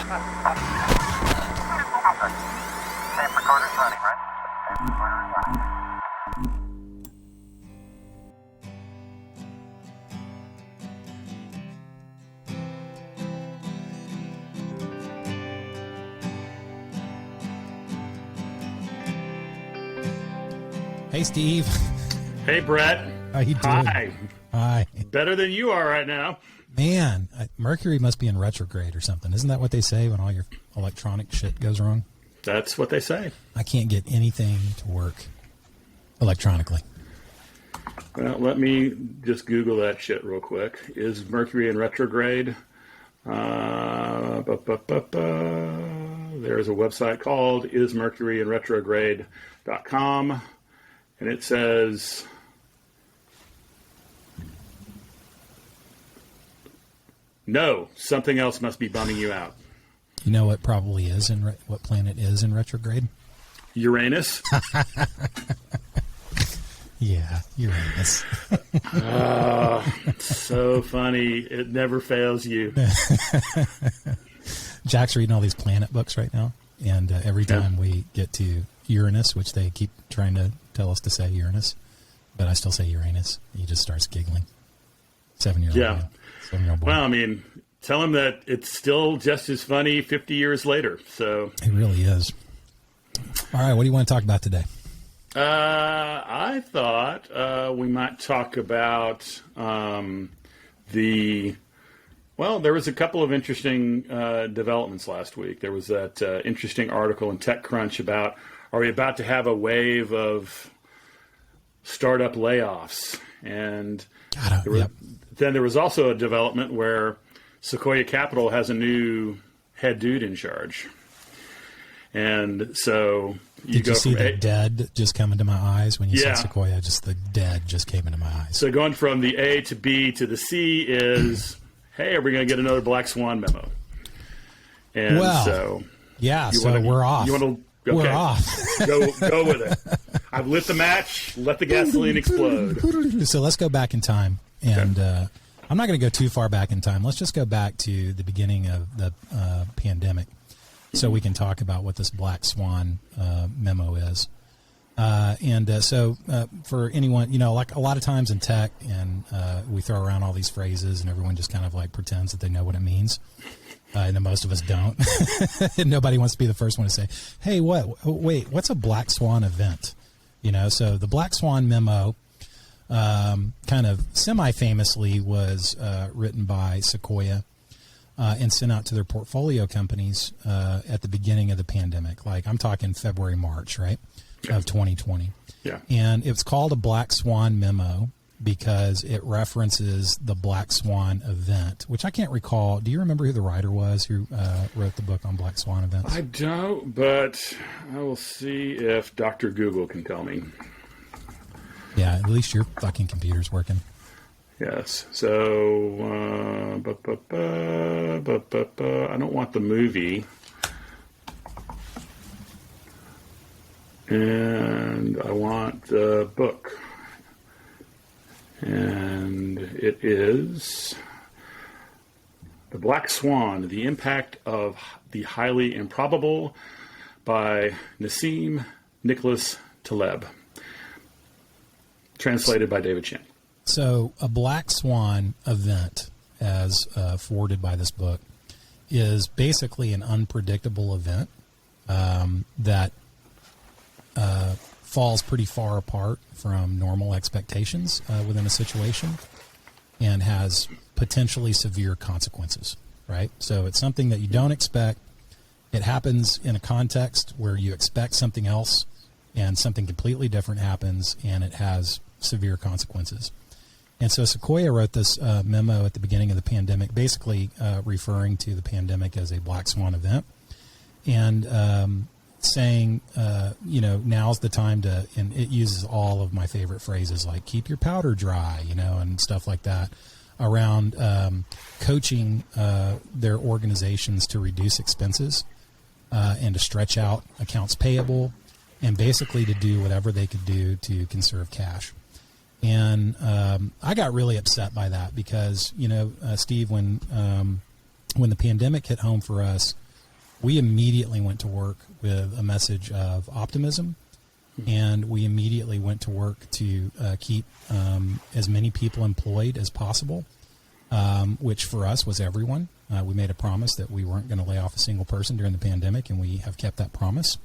Tape recorder's running, right? Tape recorder's running. Hey, Steve. Hey, Brett. How you doing? Hi. Hi. Better than you are right now. Man, Mercury must be in retrograde or something. Isn't that what they say when all your electronic shit goes wrong? That's what they say. I can't get anything to work electronically. Well, let me just Google that shit real quick. Is Mercury in retrograde? There's a website called ismercuryinretrograde.com, and it says... No, something else must be bumming you out. You know what probably is in what planet is in retrograde? Uranus. Yeah, Uranus. So funny. It never fails you. Jack's reading all these planet books right now, and every time we get to Uranus, which they keep trying to tell us to say Uranus, but I still say Uranus, he just starts giggling. 7-year-old boy. 7-year-old boy. Well, I mean, tell him that it's still just as funny 50 years later. So it really is. All right, what do you want to talk about today? I thought we might talk about there was a couple of interesting developments last week. There was that interesting article in TechCrunch about, are we about to have a wave of startup layoffs? And then there was also a development where Sequoia Capital has a new head dude in charge. And so Did you see the dead just come into my eyes when you said Sequoia? Just the dead just came into my eyes. So going from the A to B to the C is, hey, are we going to get another Black Swan Memo? And we're off. We're off. Go with it. I've lit the match. Let the gasoline explode. So let's go back in time. And I'm not going to go too far back in time. Let's just go back to the beginning of the pandemic so we can talk about what this Black Swan memo is. So for anyone, like a lot of times in tech, and we throw around all these phrases and everyone just kind of like pretends that they know what it means. And then most of us don't. And nobody wants to be the first one to say, hey, what's a Black Swan event? So the Black Swan memo kind of semi-famously was written by Sequoia and sent out to their portfolio companies at the beginning of the pandemic. Like I'm talking February, March, right, of 2020. Yeah. And it's called a Black Swan memo because it references the Black Swan event, which I can't recall. Do you remember who the writer was who wrote the book on Black Swan events? I don't, but I will see if Dr. Google can tell me. Yeah, at least your fucking computer's working. Yes. So, I don't want the movie. And I want the book. And it is The Black Swan, The Impact of the Highly Improbable by Nassim Nicholas Taleb. Translated by David Chen. So a Black Swan event, as forwarded by this book, is basically an unpredictable event that falls pretty far apart from normal expectations within a situation and has potentially severe consequences, right? So it's something that you don't expect. It happens in a context where you expect something else and something completely different happens and it has severe consequences. And so Sequoia wrote this memo at the beginning of the pandemic, basically referring to the pandemic as a Black Swan event and saying, now's the time to, and it uses all of my favorite phrases like keep your powder dry, and stuff like that around coaching their organizations to reduce expenses and to stretch out accounts payable and basically to do whatever they could do to conserve cash. And I got really upset by that because, Steve, when the pandemic hit home for us, we immediately went to work with a message of optimism, and we immediately went to work to keep as many people employed as possible, which for us was everyone. We made a promise that we weren't going to lay off a single person during the pandemic, and we have kept that promise.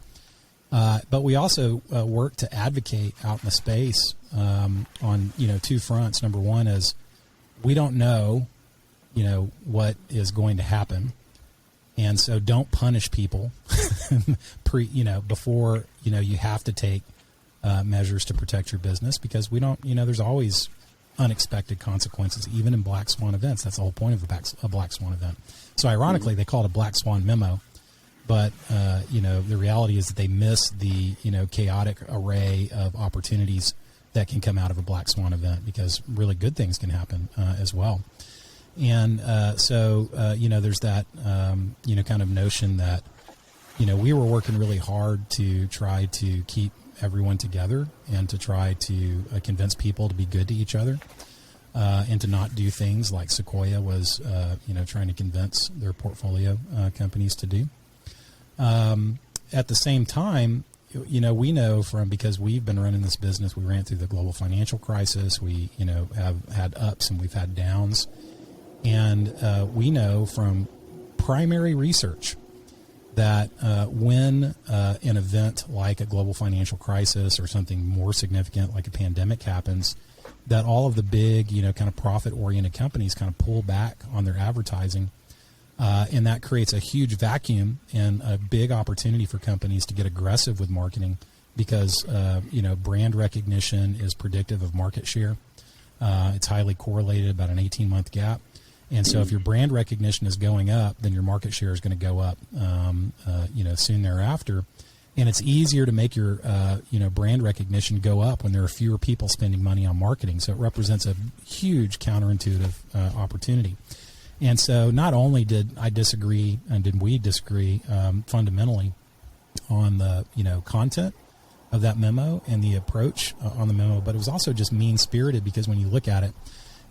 But we also worked to advocate out in the space on two fronts. Number one is we don't know what is going to happen, and so don't punish people before you have to take measures to protect your business, because we don't there's always unexpected consequences, even in Black Swan events. That's the whole point of a Black Swan event. So ironically, they call it a Black Swan Memo, but the reality is that they miss the chaotic array of opportunities that can come out of a Black Swan event, because really good things can happen as well. And so there's that kind of notion that we were working really hard to try to keep everyone together and to try to convince people to be good to each other, and to not do things like Sequoia was trying to convince their portfolio companies to do. At the same time, we know because we've been running this business, we ran through the global financial crisis. We have had ups and we've had downs, and we know from primary research that when an event like a global financial crisis or something more significant like a pandemic happens, that all of the big, kind of profit-oriented companies kind of pull back on their advertising, and that creates a huge vacuum and a big opportunity for companies to get aggressive with marketing, because brand recognition is predictive of market share. It's highly correlated, about an 18-month gap. And so if your brand recognition is going up, then your market share is going to go up, soon thereafter. And it's easier to make your, brand recognition go up when there are fewer people spending money on marketing. So it represents a huge counterintuitive opportunity. And so not only did I disagree, and did we disagree fundamentally on the, content of that memo and the approach on the memo, but it was also just mean-spirited, because when you look at it,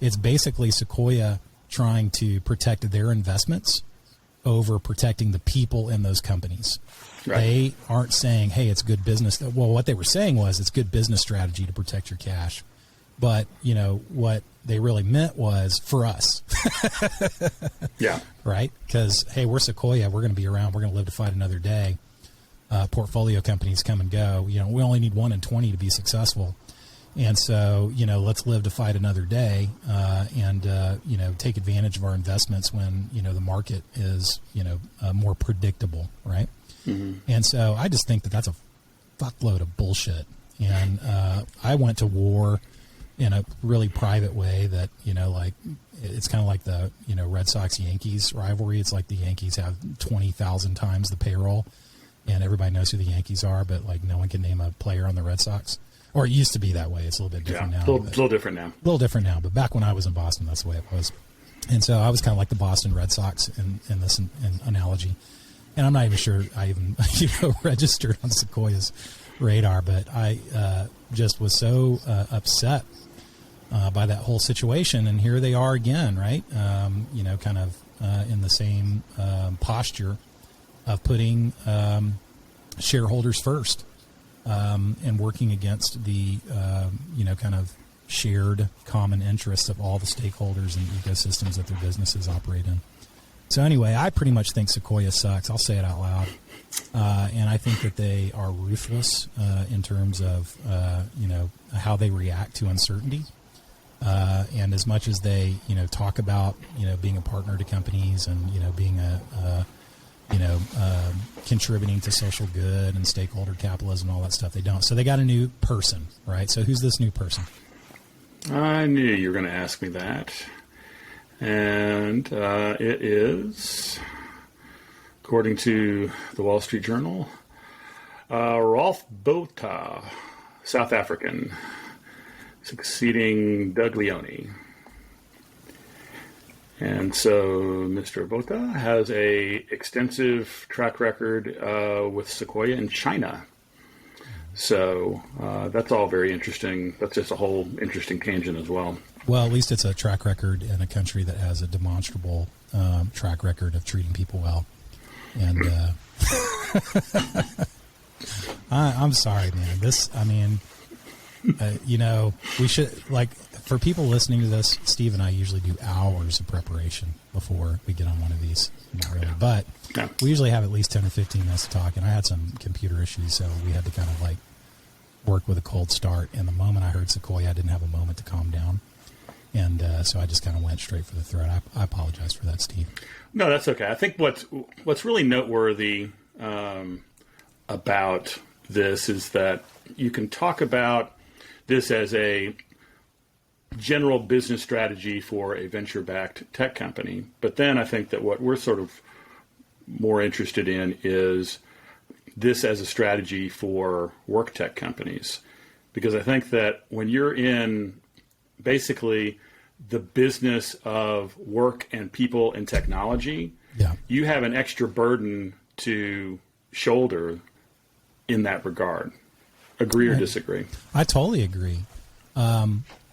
it's basically Sequoia trying to protect their investments over protecting the people in those companies. Right. They aren't saying, hey, it's good business. Well, what they were saying was it's good business strategy to protect your cash. But, what they really meant was for us. Yeah. Right? Because, hey, we're Sequoia. We're going to be around. We're going to live to fight another day. Portfolio companies come and go. We only need 1 in 20 to be successful. And so, let's live to fight another day, and take advantage of our investments when, the market is, more predictable, right? Mm-hmm. And so I just think that that's a fuckload of bullshit. And I went to war in a really private way that, it's kind of like the, Red Sox-Yankees rivalry. It's like the Yankees have 20,000 times the payroll, and everybody knows who the Yankees are, but, no one can name a player on the Red Sox. Or it used to be that way. It's a little bit different now. A little different now. A little different now. But back when I was in Boston, that's the way it was. And so I was kind of like the Boston Red Sox in this analogy. And I'm not even sure I even registered on Sequoia's radar. But I just was so upset by that whole situation. And here they are again, right? Kind of in the same posture of putting shareholders first. And working against the, kind of shared common interests of all the stakeholders and ecosystems that their businesses operate in. So anyway, I pretty much think Sequoia sucks. I'll say it out loud. And I think that they are ruthless in terms of, how they react to uncertainty. And as much as they, talk about, being a partner to companies and, being contributing to social good and stakeholder capitalism and all that stuff, they don't. So they got a new person, right? So who's this new person? I knew you were going to ask me that. And it is, according to the Wall Street Journal, Rolf Botha, South African, succeeding Doug Leone. And so Mr. Botha has a extensive track record with Sequoia in China. So that's all very interesting. That's just a whole interesting tangent as well. Well, at least it's a track record in a country that has a demonstrable track record of treating people well. And I'm sorry, man. We should, like, for people listening to this, Steve and I usually do hours of preparation before we get on one of these. Not really, but we usually have at least 10 or 15 minutes to talk. And I had some computer issues, so we had to kind of like work with a cold start. And the moment I heard Sequoia, I didn't have a moment to calm down. And so I just kind of went straight for the throat. I apologize for that, Steve. No, that's okay. I think what's really noteworthy about this is that you can talk about this as a general business strategy for a venture-backed tech company. But then I think that what we're sort of more interested in is this as a strategy for work tech companies. Because I think that when you're in basically the business of work and people and technology, you have an extra burden to shoulder in that regard. Agree or disagree? I totally agree.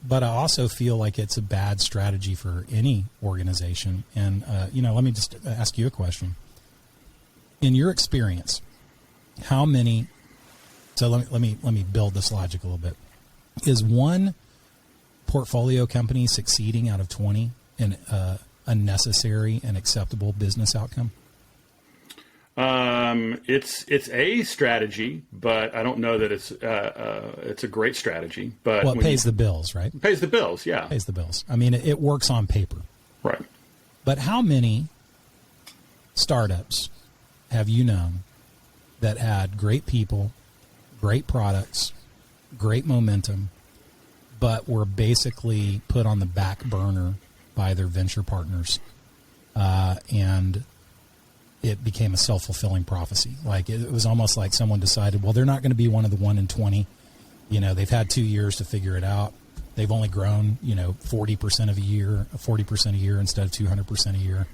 But I also feel like it's a bad strategy for any organization. And, let me just ask you a question. In your experience, how many, so let me build this logic a little bit. Is one portfolio company succeeding out of 20 in a necessary and acceptable business outcome? It's a strategy, but I don't know that it's a great strategy. But it pays the bills, right? It pays the bills, yeah. Pays the bills. I mean, it works on paper. Right. But how many startups have you known that had great people, great products, great momentum, but were basically put on the back burner by their venture partners, and it became a self-fulfilling prophecy? Like it was almost like someone decided, well, they're not going to be one of the 1 in 20. They've had 2 years to figure it out. They've only grown, 40% a year instead of 200% a year.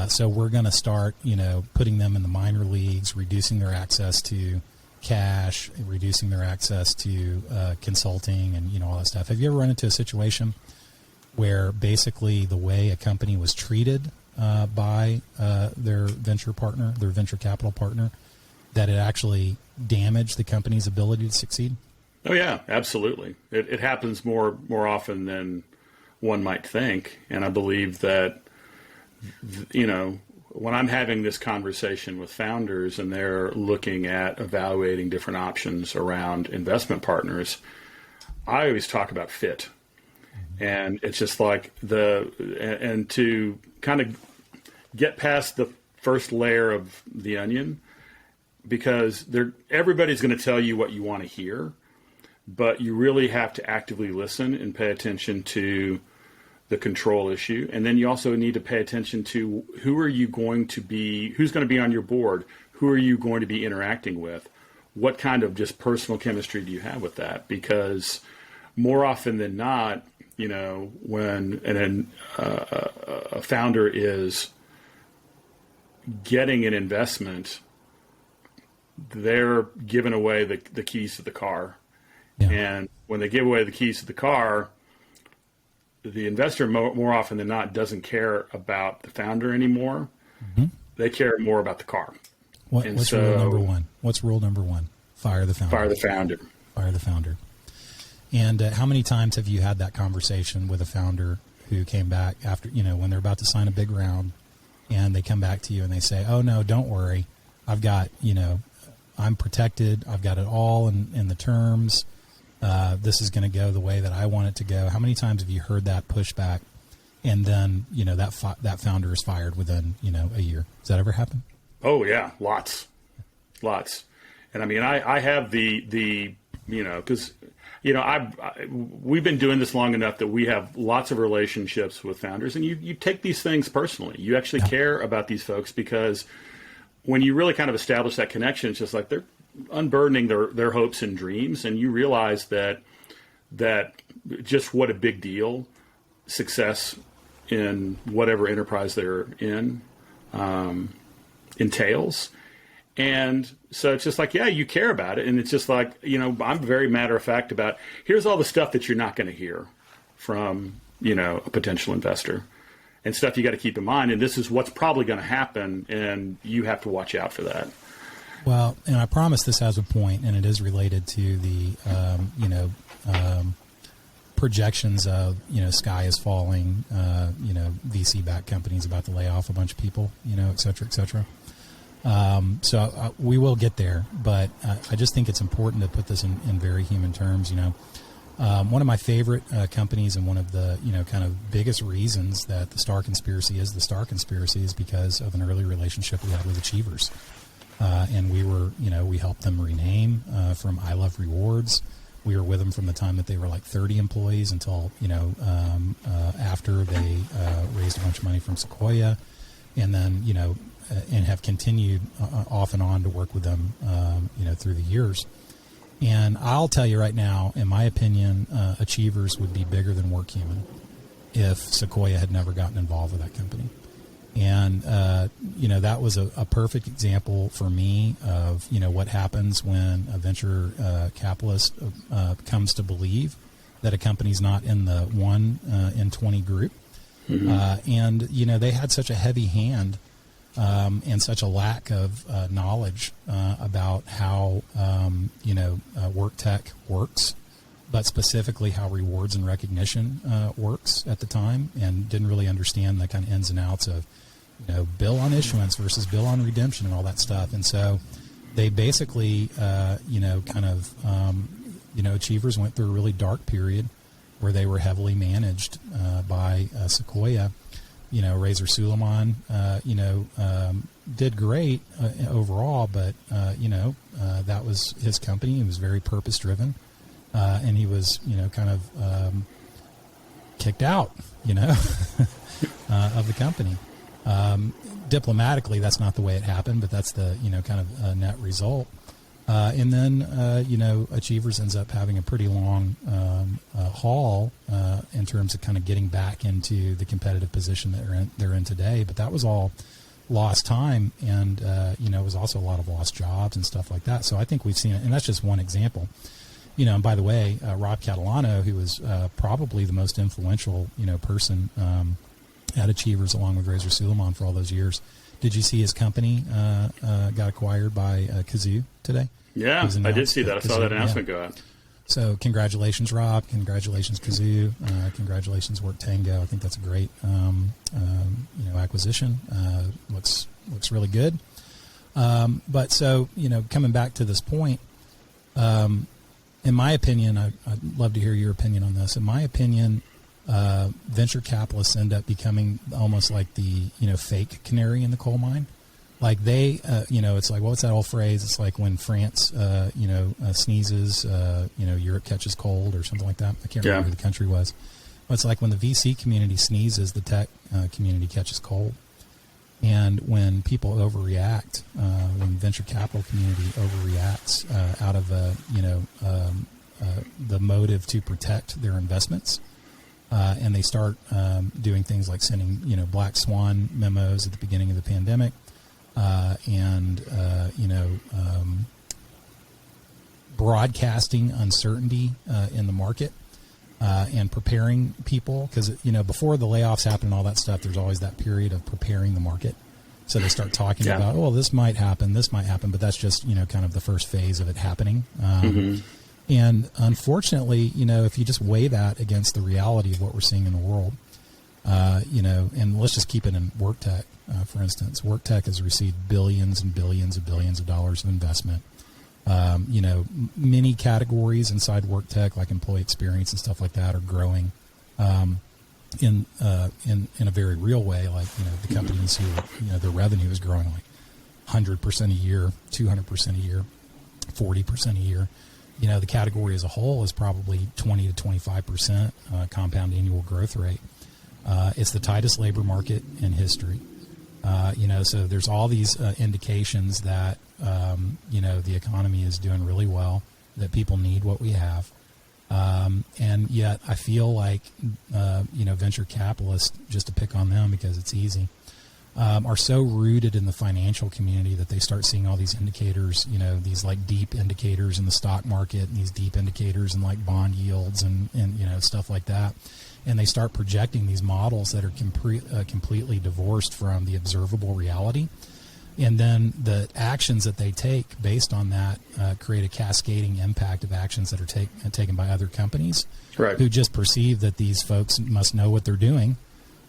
So we're going to start, putting them in the minor leagues, reducing their access to cash, reducing their access to consulting and, all that stuff. Have you ever run into a situation where basically the way a company was treated by their venture partner, their venture capital partner, that it actually damaged the company's ability to succeed? Oh yeah, absolutely. It happens more often than one might think, and I believe that when I'm having this conversation with founders and they're looking at evaluating different options around investment partners, I always talk about fit. And it's just like and to kind of get past the first layer of the onion, because everybody's going to tell you what you want to hear, but you really have to actively listen and pay attention to the control issue. And then you also need to pay attention to who's going to be on your board, who are you going to be interacting with, what kind of just personal chemistry do you have with that? Because more often than not, when a founder is getting an investment, they're giving away the keys to the car. Yeah. And when they give away the keys to the car, the investor more often than not doesn't care about the founder anymore. Mm-hmm. They care more about the car. What's rule number one? What's rule number one? Fire the founder. Fire the founder. Fire the founder. And how many times have you had that conversation with a founder who came back after, when they're about to sign a big round, and they come back to you and they say, oh, no, don't worry. I've got, I'm protected. I've got it all in the terms. This is going to go the way that I want it to go. How many times have you heard that pushback, and then, that founder is fired within, a year? Does that ever happen? Oh, yeah. Lots. And I mean, I have because, we've been doing this long enough that we have lots of relationships with founders, and you take these things personally. You actually care about these folks, because when you really kind of establish that connection, it's just like they're unburdening their hopes and dreams, and you realize that just what a big deal success in whatever enterprise they're in entails. And so it's just like, yeah, you care about it. And it's just like, I'm very matter of fact about, here's all the stuff that you're not going to hear from, a potential investor. and stuff you got to keep in mind. And this is what's probably going to happen, and you have to watch out for that. Well, and I promise this has a point, and it is related to the, projections of, sky is falling, VC-backed companies about to lay off a bunch of people, et cetera, et cetera. So we will get there, but I just think it's important to put this in very human terms. One of my favorite companies, and one of the kind of biggest reasons that the Star Conspiracy is the Star Conspiracy, is because of an early relationship we had with Achievers, and we helped them rename from I Love Rewards. We were with them from the time that they were like 30 employees until after they raised a bunch of money from Sequoia, and then and have continued off and on to work with them, through the years. And I'll tell you right now, in my opinion, Achievers would be bigger than WorkHuman if Sequoia had never gotten involved with that company. And, that was a perfect example for me of, what happens when a venture capitalist comes to believe that a company's not in the 1 in 20 group. Mm-hmm. And, they had such a heavy hand and such a lack of knowledge about how, work tech works, but specifically how rewards and recognition works at the time, and didn't really understand the kind of ins and outs of, bill on issuance versus bill on redemption and all that stuff. And so they basically, Achievers went through a really dark period where they were heavily managed by Sequoia. Razor Suleiman, did great overall, but, that was his company. He was very purpose-driven, and he was, kicked out, of the company. Diplomatically, that's not the way it happened, but that's the, net result. And then, Achievers ends up having a pretty long haul in terms of kind of getting back into the competitive position that they're in today. But that was all lost time, and, it was also a lot of lost jobs and stuff like that. So I think we've seen it, and that's just one example. And by the way, Rob Catalano, who was probably the most influential, person at Achievers along with Razor Suleiman for all those years. Did you see his company got acquired by Kazoo today? Yeah, I did see that. I saw that announcement go out. So congratulations, Rob. Congratulations, Kazoo. Congratulations, Work Tango. I think that's a great acquisition. Looks really good. But so, coming back to this point, in my opinion, I'd love to hear your opinion on this. In my opinion, venture capitalists end up becoming almost like the, fake canary in the coal mine. Like they, it's like, what's that old phrase? It's like when France, sneezes, Europe catches cold or something like that. I can't remember who the country was. But it's like when the VC community sneezes, the tech community catches cold. And when people overreact, when venture capital community overreacts out of, the motive to protect their investments, and they start doing things like sending, Black Swan memos at the beginning of the pandemic, broadcasting uncertainty in the market, and preparing people, because before the layoffs happen and all that stuff, there's always that period of preparing the market. So they start talking about, oh, this might happen, but that's just kind of the first phase of it happening. And unfortunately, if you just weigh that against the reality of what we're seeing in the world, and let's just keep it in work tech, for instance. Work tech has received billions and billions and billions of dollars of investment. Many categories inside work tech, like employee experience and stuff like that, are growing in a very real way. Like, the companies who, their revenue is growing like 100% a year, 200% a year, 40% a year. The category as a whole is probably 20 to 25% compound annual growth rate. It's the tightest labor market in history. So there's all these indications that, the economy is doing really well, that people need what we have. And yet I feel like, venture capitalists, just to pick on them because it's easy, are so rooted in the financial community that they start seeing all these indicators, these like deep indicators in the stock market and these deep indicators in like bond yields and stuff like that. And they start projecting these models that are completely divorced from the observable reality. And then the actions that they take based on that create a cascading impact of actions that are taken by other companies who just perceive that these folks must know what they're doing.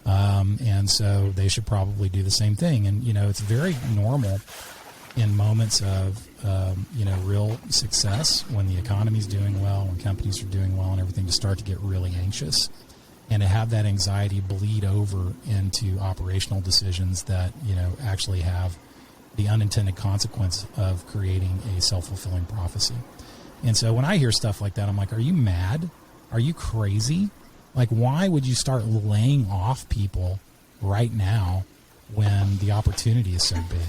And so they should probably do the same thing. And, it's very normal in moments of, real success when the economy's doing well, when companies are doing well and everything, to start to get really anxious and to have that anxiety bleed over into operational decisions that, actually have the unintended consequence of creating a self-fulfilling prophecy. And so when I hear stuff like that, I'm like, are you mad? Are you crazy? Like, why would you start laying off people right now when the opportunity is so big?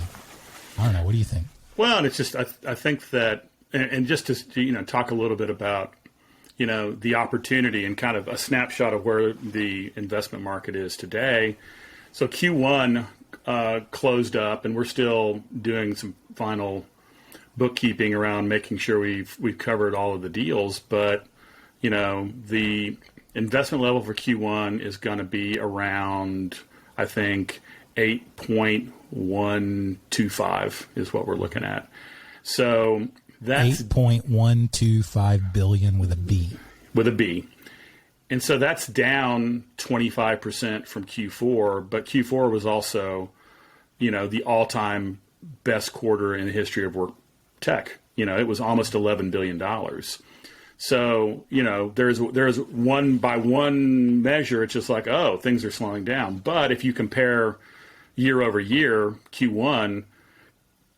I don't know. What do you think? Well, and it's just, I think that, and just to, talk a little bit about, the opportunity and kind of a snapshot of where the investment market is today. So Q1 closed up, and we're still doing some final bookkeeping around making sure we've covered all of the deals. But, the investment level for Q1 is going to be around, I think, 8.125 is what we're looking at. So that's 8.125 billion with a B. With a B. And so that's down 25% from Q4, but Q4 was also, the all-time best quarter in the history of work tech. It was almost $11 billion. So, there's one by one measure, it's just like, oh, things are slowing down. But if you compare year over year, Q1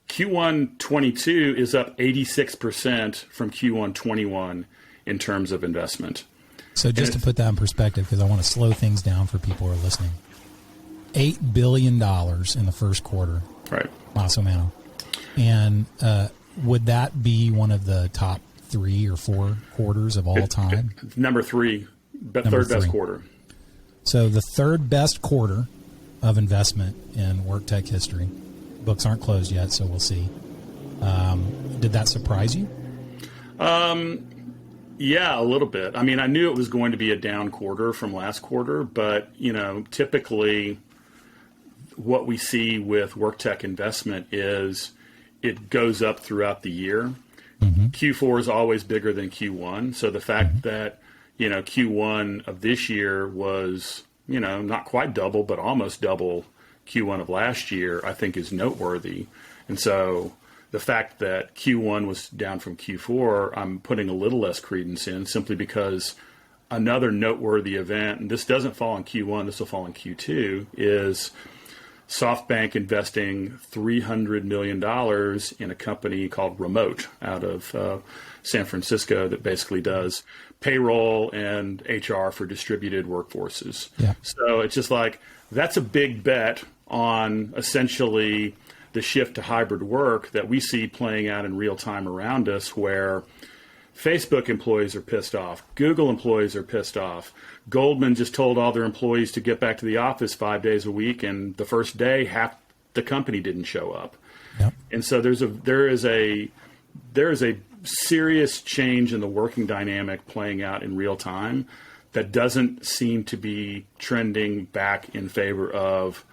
22 is up 86% from Q1 21 in terms of investment. So just to put that in perspective, because I want to slow things down for people who are listening, $8 billion in the first quarter. Right. Maso Mano. And would that be one of the top 3 or 4 quarters of all time? Number 3, third best quarter. So the third best quarter of investment in work tech history. Books aren't closed yet, so we'll see. Did that surprise you? Yeah, a little bit. I mean, I knew it was going to be a down quarter from last quarter, but, typically what we see with work tech investment is it goes up throughout the year. Mm-hmm. Q4 is always bigger than Q1. So the fact that, Q1 of this year was, not quite double, but almost double Q1 of last year, I think is noteworthy. And so the fact that Q1 was down from Q4, I'm putting a little less credence in, simply because another noteworthy event, and this doesn't fall in Q1, this will fall in Q2, is SoftBank investing $300 million in a company called Remote out of San Francisco that basically does payroll and HR for distributed workforces. Yeah. So it's just like, that's a big bet on essentially the shift to hybrid work that we see playing out in real time around us, where Facebook employees are pissed off. Google employees are pissed off. Goldman just told all their employees to get back to the office 5 days a week, and the first day, half the company didn't show up. Yep. And so there is a serious change in the working dynamic playing out in real time that doesn't seem to be trending back in favor of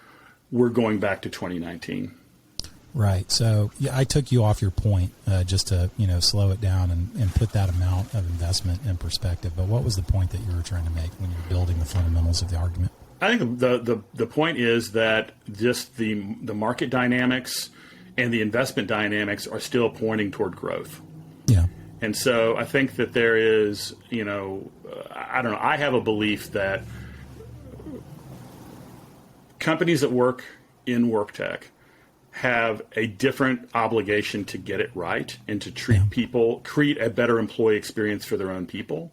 we're going back to 2019. Right. So yeah, I took you off your point just to slow it down and put that amount of investment in perspective. But what was the point that you were trying to make when you were building the fundamentals of the argument? I think the point is that just the market dynamics and the investment dynamics are still pointing toward growth. Yeah. And so I think that there is, I don't know, I have a belief that companies that work in work tech have a different obligation to get it right and to create a better employee experience for their own people.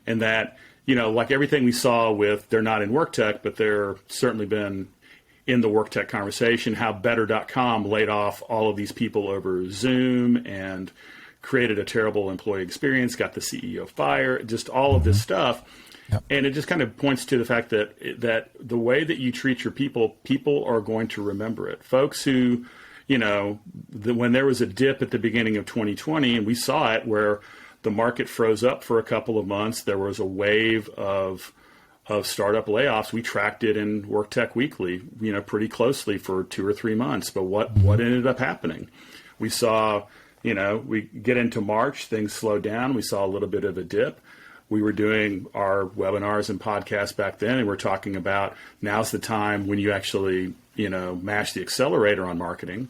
And that, like everything we saw with, they're not in work tech, but they're certainly been in the work tech conversation, how Better.com laid off all of these people over Zoom and created a terrible employee experience, got the CEO fired, just all of this stuff. Yep. And it just kind of points to the fact that the way that you treat your people are going to remember it. Folks who, when there was a dip at the beginning of 2020, and we saw it where the market froze up for a couple of months, there was a wave of startup layoffs. We tracked it in WorkTech Weekly, pretty closely for 2 or 3 months. But what ended up happening? We saw, we get into March, things slowed down. We saw a little bit of a dip. We were doing our webinars and podcasts back then, and we're talking about now's the time when you actually, mash the accelerator on marketing.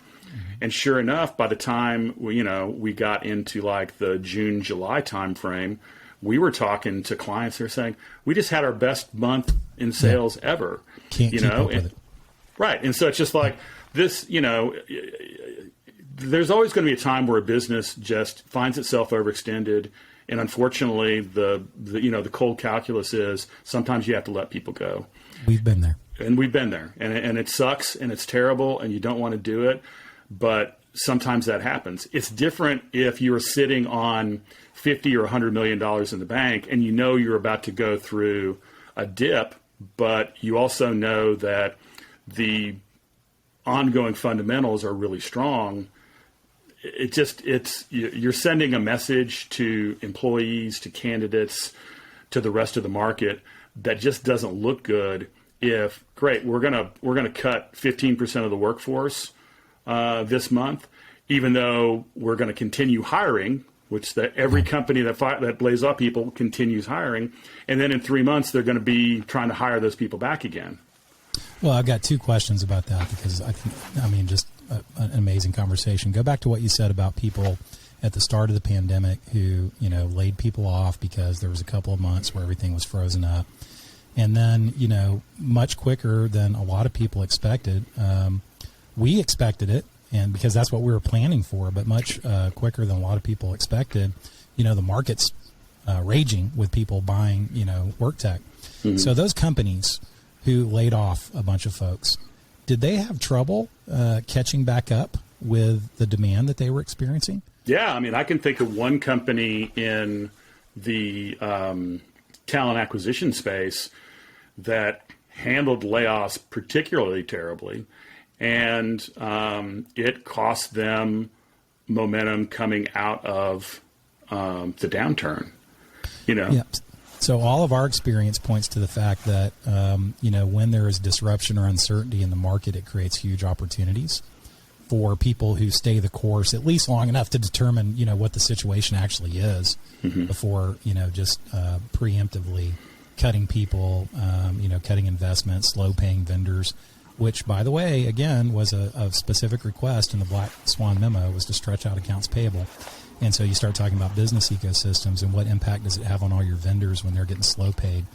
And sure enough, by the time we got into like the June, July timeframe, we were talking to clients who were saying, we just had our best month in sales ever. Can't keep up with it. Right. And so it's just like this, there's always going to be a time where a business just finds itself overextended. And unfortunately, the cold calculus is sometimes you have to let people go. We've been there. And we've been there. And it sucks and it's terrible and you don't want to do it. But sometimes that happens. It's different if you are sitting on $50 or $100 million in the bank and you're about to go through a dip, but you also know that the ongoing fundamentals are really strong. You're sending a message to employees, to candidates, to the rest of the market that just doesn't look good. If great, we're gonna cut 15% of the workforce this month, even though we're going to continue hiring, which every company that lays off people continues hiring, and then in 3 months they're going to be trying to hire those people back again. Well, I've got 2 questions about that because just an amazing conversation. Go back to what you said about people at the start of the pandemic who laid people off because there was a couple of months where everything was frozen up, and then much quicker than a lot of people expected. We expected it, and because that's what we were planning for, but much quicker than a lot of people expected, the market's raging with people buying, WorkTech. Mm-hmm. So those companies who laid off a bunch of folks, did they have trouble catching back up with the demand that they were experiencing? Yeah, I can think of one company in the talent acquisition space that handled layoffs particularly terribly. And it cost them momentum coming out of the downturn, Yeah. So all of our experience points to the fact that, when there is disruption or uncertainty in the market, it creates huge opportunities for people who stay the course at least long enough to determine, what the situation actually is before, just preemptively cutting people, cutting investments, slow paying vendors. Which, by the way, again, was a specific request in the Black Swan Memo, was to stretch out accounts payable. And so you start talking about business ecosystems and what impact does it have on all your vendors when they're getting slow paid,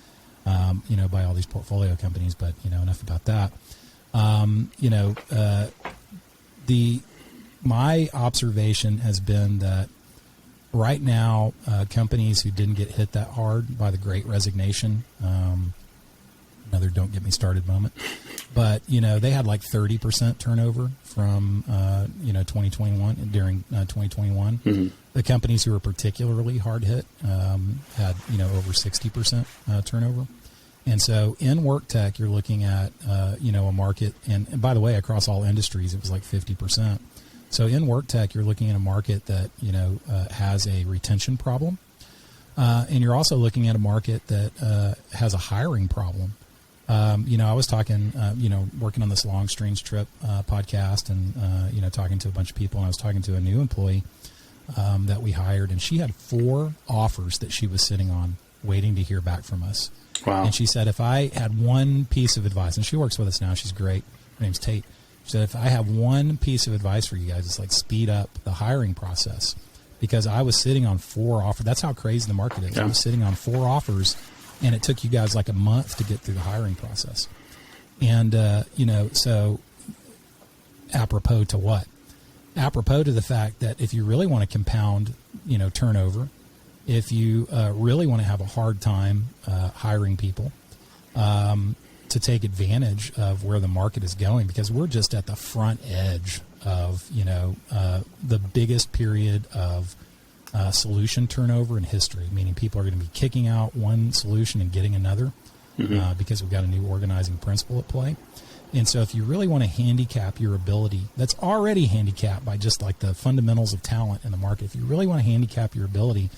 by all these portfolio companies. But, enough about that. My observation has been that right now, companies who didn't get hit that hard by the Great Resignation, another don't get me started moment, but they had like 30% turnover from 2021 during 2021. Mm-hmm. The companies who were particularly hard hit had over 60% turnover. And so in WorkTech, you're looking at a market, and by the way, across all industries, it was like 50%. So in WorkTech, you're looking at a market that has a retention problem, and you're also looking at a market that has a hiring problem. I was talking, working on this Long Strange Trip podcast and, talking to a bunch of people. And I was talking to a new employee that we hired, and she had 4 offers that she was sitting on waiting to hear back from us. Wow. And she said, if I had one piece of advice, and she works with us now, she's great. Her name's Tate. She said, if I have one piece of advice for you guys, it's like speed up the hiring process, because I was sitting on 4 offers. That's how crazy the market is. Yeah. I was sitting on 4 offers, and it took you guys like a month to get through the hiring process. And, so apropos to what? Apropos to the fact that if you really want to compound, turnover, if you really want to have a hard time hiring people, to take advantage of where the market is going, because we're just at the front edge of, the biggest period of solution turnover in history, meaning people are going to be kicking out one solution and getting another because we've got a new organizing principle at play. And so if you really want to handicap your ability, that's already handicapped by just like the fundamentals of talent in the market. If you really want to handicap your ability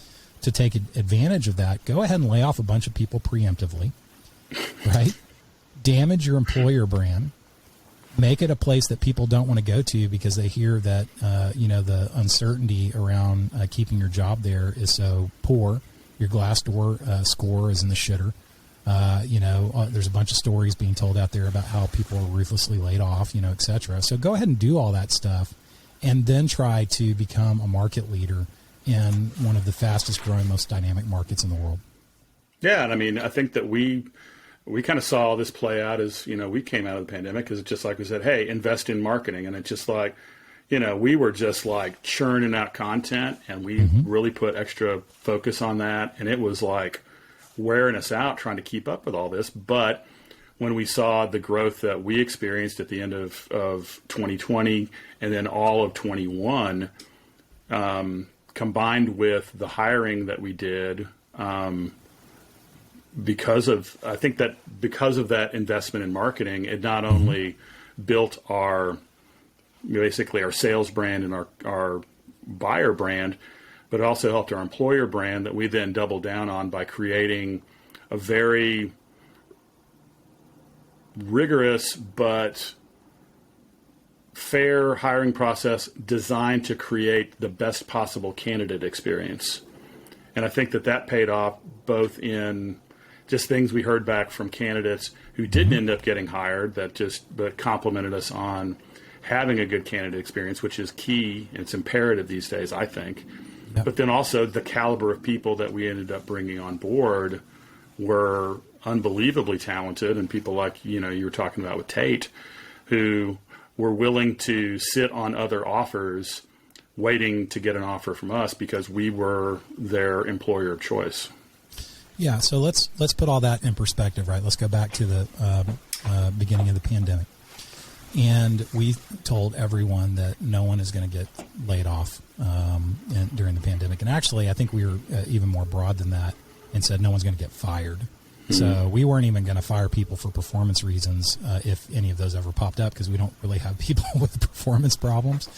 to take advantage of that, go ahead and lay off a bunch of people preemptively, right? Damage your employer brand. Make it a place that people don't want to go to because they hear that, the uncertainty around keeping your job there is so poor. Your Glassdoor score is in the shitter. There's a bunch of stories being told out there about how people are ruthlessly laid off, et cetera. So go ahead and do all that stuff and then try to become a market leader in one of the fastest growing, most dynamic markets in the world. Yeah. And I mean, I think that we kind of saw this play out as, we came out of the pandemic because it's just like we said, hey, invest in marketing. And it's just like, we were just like churning out content and we really put extra focus on that. And it was like wearing us out trying to keep up with all this. But when we saw the growth that we experienced at the end of 2020 and then all of 21, combined with the hiring that we did, because of that investment in marketing, it not only built our sales brand and our buyer brand, but it also helped our employer brand that we then doubled down on by creating a very rigorous but fair hiring process designed to create the best possible candidate experience. And I think that paid off both in just things we heard back from candidates who didn't end up getting hired but complimented us on having a good candidate experience, which is key and it's imperative these days, I think. Yep. But then also the caliber of people that we ended up bringing on board were unbelievably talented, and people like, you were talking about with Tate, who were willing to sit on other offers waiting to get an offer from us because we were their employer of choice. Yeah, so let's put all that in perspective, right? Let's go back to the beginning of the pandemic. And we told everyone that no one is going to get laid off during the pandemic. And actually, I think we were even more broad than that and said no one's going to get fired. So we weren't even going to fire people for performance reasons if any of those ever popped up, because we don't really have people with performance problems.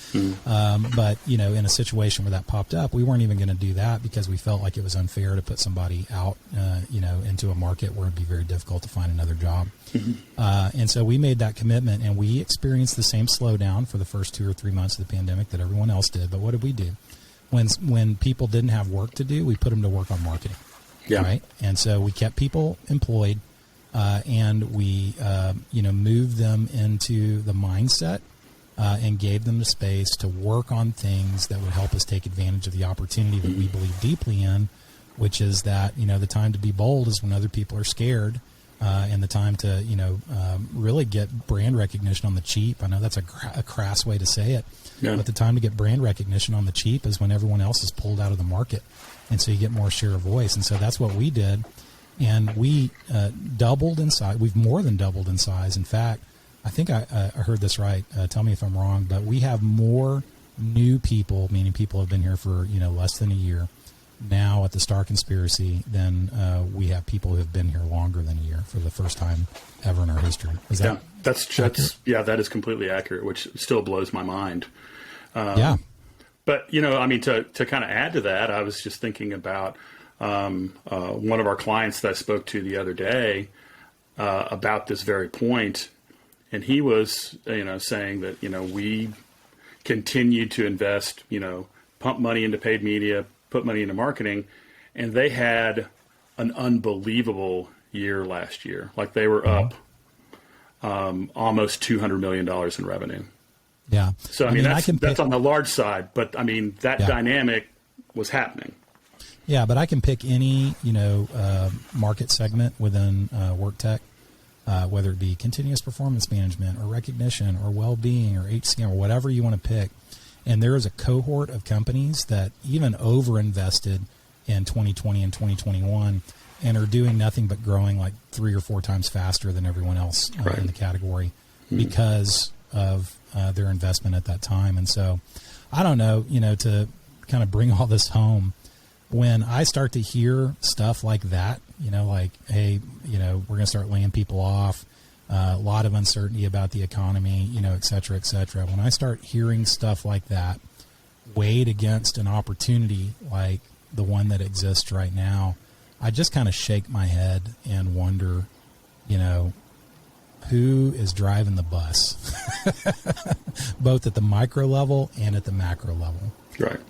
But, in a situation where that popped up, we weren't even going to do that because we felt like it was unfair to put somebody out, into a market where it'd be very difficult to find another job. And so we made that commitment, and we experienced the same slowdown for the first 2 or 3 months of the pandemic that everyone else did. But what did we do? When people didn't have work to do, we put them to work on marketing. Yeah. Right. And so we kept people employed, and we, moved them into the mindset and gave them the space to work on things that would help us take advantage of the opportunity that we believe deeply in, which is that, the time to be bold is when other people are scared, and the time to, really get brand recognition on the cheap. I know that's a crass way to say it, but the time to get brand recognition on the cheap is when everyone else is pulled out of the market. And so you get more share of voice. And so that's what we did. And we doubled in size. We've more than doubled in size. In fact, I think I heard this right. Tell me if I'm wrong. But we have more new people, meaning people have been here for less than a year, now at the Star Conspiracy than we have people who have been here longer than a year for the first time ever in our history. Is that that's that is completely accurate, which still blows my mind. But, to kind of add to that, I was just thinking about one of our clients that I spoke to the other day about this very point. And he was, saying that, we continue to invest, pump money into paid media, put money into marketing. And they had an unbelievable year last year. Like they were up almost $200 million in revenue. Yeah. So, that's on the large side, but that dynamic was happening. Yeah, but I can pick any, market segment within work tech, whether it be continuous performance management or recognition or well-being or HCM or whatever you want to pick. And there is a cohort of companies that even over-invested in 2020 and 2021 and are doing nothing but growing like 3 or 4 times faster than everyone else in the category because of their investment at that time. And so I don't know, to kind of bring all this home, when I start to hear stuff like that, like, hey, we're going to start laying people off, a lot of uncertainty about the economy, et cetera, et cetera. When I start hearing stuff like that weighed against an opportunity like the one that exists right now, I just kind of shake my head and wonder, who is driving the bus, both at the micro level and at the macro level. Right.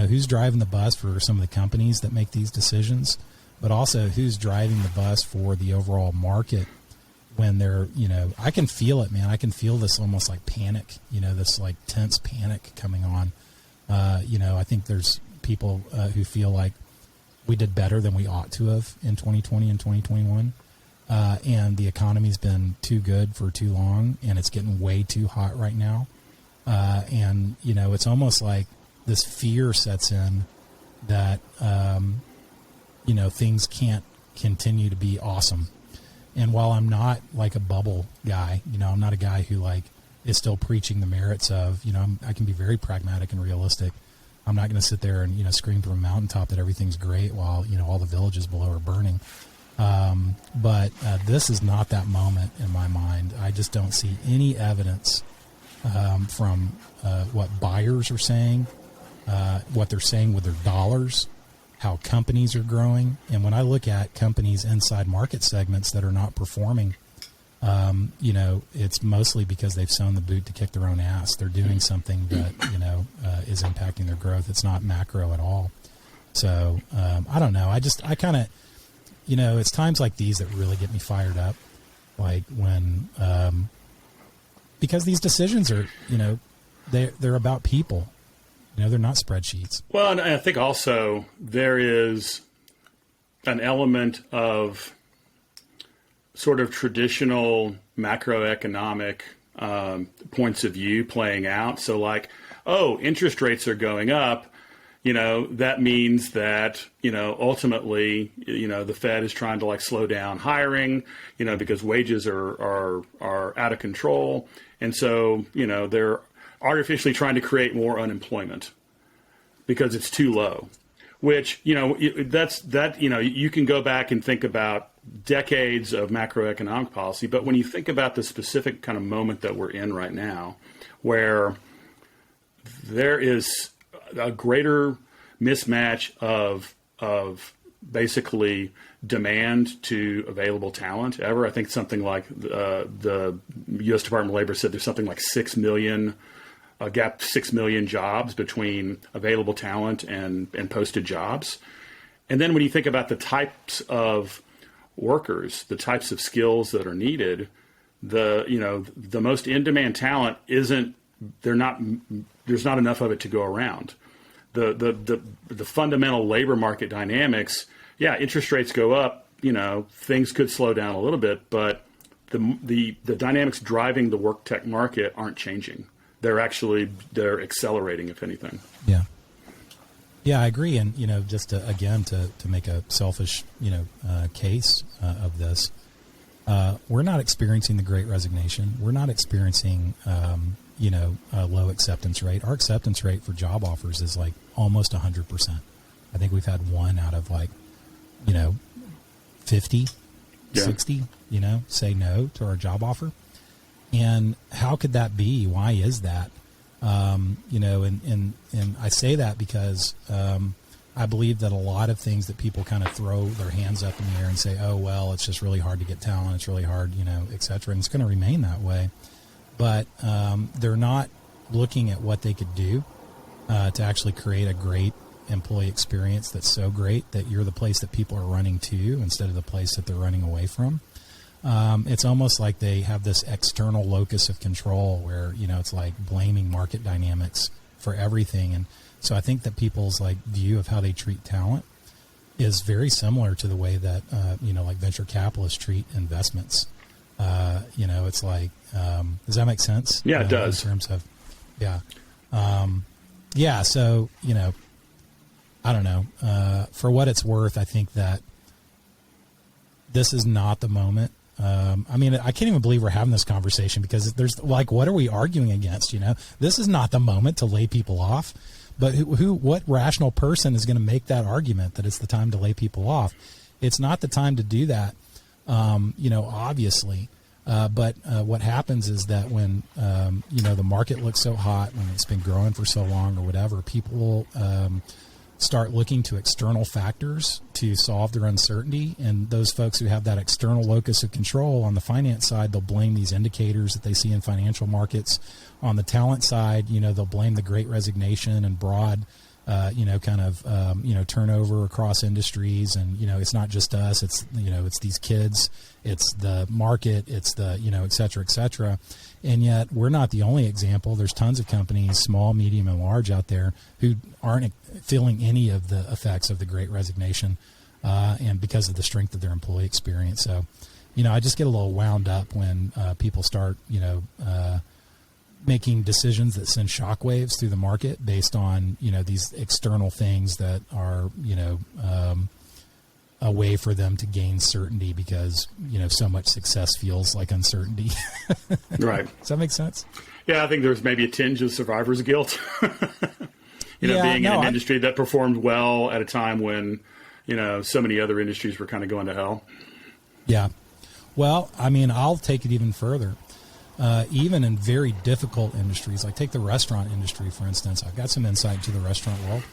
Who's driving the bus for some of the companies that make these decisions, but also who's driving the bus for the overall market when they're, I can feel it, man. I can feel this almost like panic, this like tense panic coming on. I think there's people who feel like we did better than we ought to have in 2020 and 2021. And the economy's been too good for too long, and it's getting way too hot right now. And, it's almost like this fear sets in that, things can't continue to be awesome. And while I'm not like a bubble guy, I'm not a guy who like is still preaching the merits of, I can be very pragmatic and realistic. I'm not going to sit there and, scream from a mountaintop that everything's great while, all the villages below are burning. But this is not that moment in my mind. I just don't see any evidence from what buyers are saying, what they're saying with their dollars, how companies are growing. And when I look at companies inside market segments that are not performing, it's mostly because they've sewn the boot to kick their own ass. They're doing something that, is impacting their growth. It's not macro at all. So I don't know. I kind of, it's times like these that really get me fired up. Like when, because these decisions are, they're about people. They're not spreadsheets. Well, and I think also there is an element of sort of traditional macroeconomic points of view playing out. So like, oh, interest rates are going up. That means that, ultimately, the Fed is trying to like slow down hiring, because wages are out of control. And so, they're artificially trying to create more unemployment because it's too low, which, you can go back and think about decades of macroeconomic policy. But when you think about the specific kind of moment that we're in right now, where there is a greater mismatch of basically demand to available talent ever. I think something like the U.S. Department of Labor said there's something like 6 million jobs between available talent and posted jobs. And then when you think about the types of workers, the types of skills that are needed, the most in-demand talent there's not enough of it to go around. The fundamental labor market dynamics, interest rates go up, things could slow down a little bit, but the dynamics driving the work tech market aren't changing. They're accelerating, if anything. Yeah, I agree. And, just to make a selfish, case of this, we're not experiencing the Great Resignation. We're not experiencing, a low acceptance rate. Our acceptance rate for job offers is like almost 100%. I think we've had one out of 50, 60, say no to our job offer. And how could that be? Why is that? And I say that because I believe that a lot of things that people kind of throw their hands up in the air and say, oh, well, it's just really hard to get talent. It's really hard, et cetera. And it's going to remain that way. But they're not looking at what they could do to actually create a great employee experience that's so great that you're the place that people are running to instead of the place that they're running away from. It's almost like they have this external locus of control where, it's like blaming market dynamics for everything. And so I think that people's view of how they treat talent is very similar to the way that, like venture capitalists treat investments. It's like, does that make sense? Yeah, it does. In terms of, so, I don't know. For what it's worth, I think that this is not the moment I mean, I can't even believe we're having this conversation, because there's like, what are we arguing against? You know, this is not the moment to lay people off. But what rational person is going to make that argument that it's the time to lay people off? It's not the time to do that, you know, obviously. But what happens is that when, you know, the market looks so hot, when it's been growing for so long or whatever, people start looking to external factors to solve their uncertainty. And those folks who have that external locus of control on the finance side, they'll blame these indicators that they see in financial markets. On the talent side, you know, they'll blame the Great Resignation and broad, you know, kind of, you know, turnover across industries. And, you know, it's not just us, it's, you know, it's these kids, it's the market, it's the, you know, et cetera, et cetera. And yet we're not the only example. There's tons of companies, small, medium, and large out there, who aren't feeling any of the effects of the Great Resignation, and because of the strength of their employee experience. So, you know, I just get a little wound up when people start, you know, making decisions that send shockwaves through the market based on, you know, these external things that are, you know, a way for them to gain certainty, because, you know, so much success feels like uncertainty. Right. Does that make sense? Yeah, I think there's maybe a tinge of survivor's guilt. You know, Yeah, being no, in an industry that performed well at a time when, you know, so many other industries were kind of going to hell. Yeah. Well, I mean, I'll take it even further. Even in very difficult industries, like take the restaurant industry, for instance. I've got some insight into the restaurant world.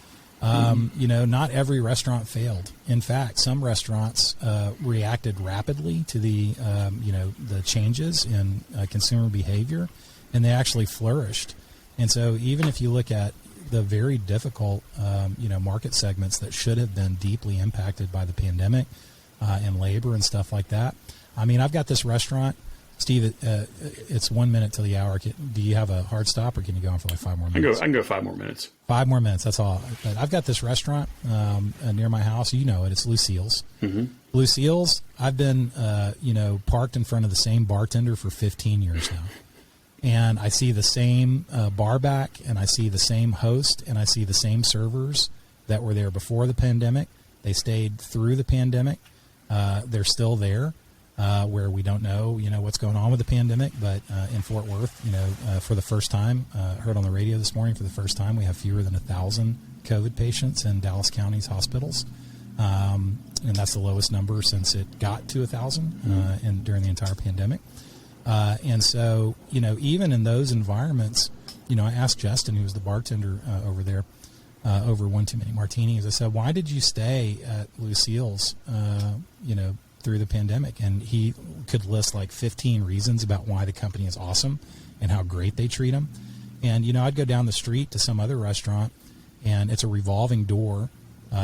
You know, not every restaurant failed. In fact, some restaurants reacted rapidly to the, you know, the changes in consumer behavior, and they actually flourished. And so even if you look at the very difficult, you know, market segments that should have been deeply impacted by the pandemic and labor and stuff like that. I mean, I've got this restaurant. Steve, it's 1 minute till the hour. Do you have a hard stop, or can you go on for like 5 more minutes? I can go 5 more minutes. 5 more minutes, that's all. But I've got this restaurant near my house. You know it. It's Lucille's. Mm-hmm. Lucille's, I've been, you know, parked in front of the same bartender for 15 years now. And I see the same bar back, and I see the same host, and I see the same servers that were there before the pandemic. They stayed through the pandemic. They're still there. Where we don't know, you know, what's going on with the pandemic, but in Fort Worth, you know, for the first time, heard on the radio this morning, for the first time, we have fewer than 1,000 COVID patients in Dallas County's hospitals, and that's the lowest number since it got to 1,000 and during the entire pandemic. And so, you know, even in those environments, you know, I asked Justin, who was the bartender over there, over One Too Many Martinis, I said, why did you stay at Lucille's, you know, through the pandemic? And he could list like 15 reasons about why the company is awesome and how great they treat them. And, you know, I'd go down the street to some other restaurant, and it's a revolving door.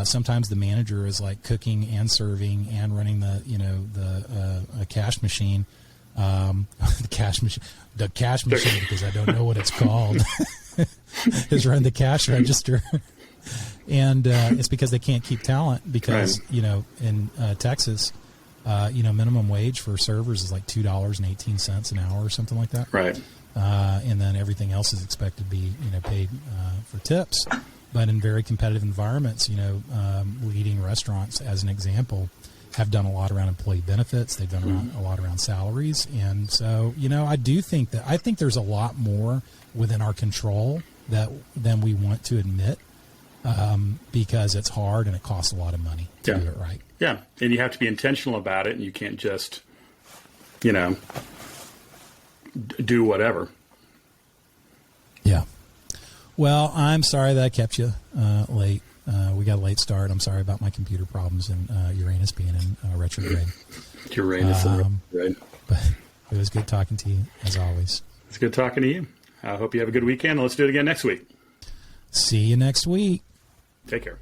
Sometimes the manager is like cooking and serving and running the, you know, the cash machine, the cash machine, because I don't know what it's called, is run the cash register. And it's because they can't keep talent, because, right, you know, in Texas, you know, minimum wage for servers is like $2.18 an hour or something like that. Right. And then everything else is expected to be, you know, paid for tips. But in very competitive environments, you know, leading restaurants, as an example, have done a lot around employee benefits. They've done a lot around salaries. And so, you know, I think there's a lot more within our control than we want to admit. Because it's hard and it costs a lot of money to do it right. Yeah, and you have to be intentional about it, and you can't just, you know, do whatever. Yeah. Well, I'm sorry that I kept you late. We got a late start. I'm sorry about my computer problems and Uranus being in retrograde. Uranus in retrograde. But it was good talking to you, as always. It's good talking to you. I hope you have a good weekend. Let's do it again next week. See you next week. Take care.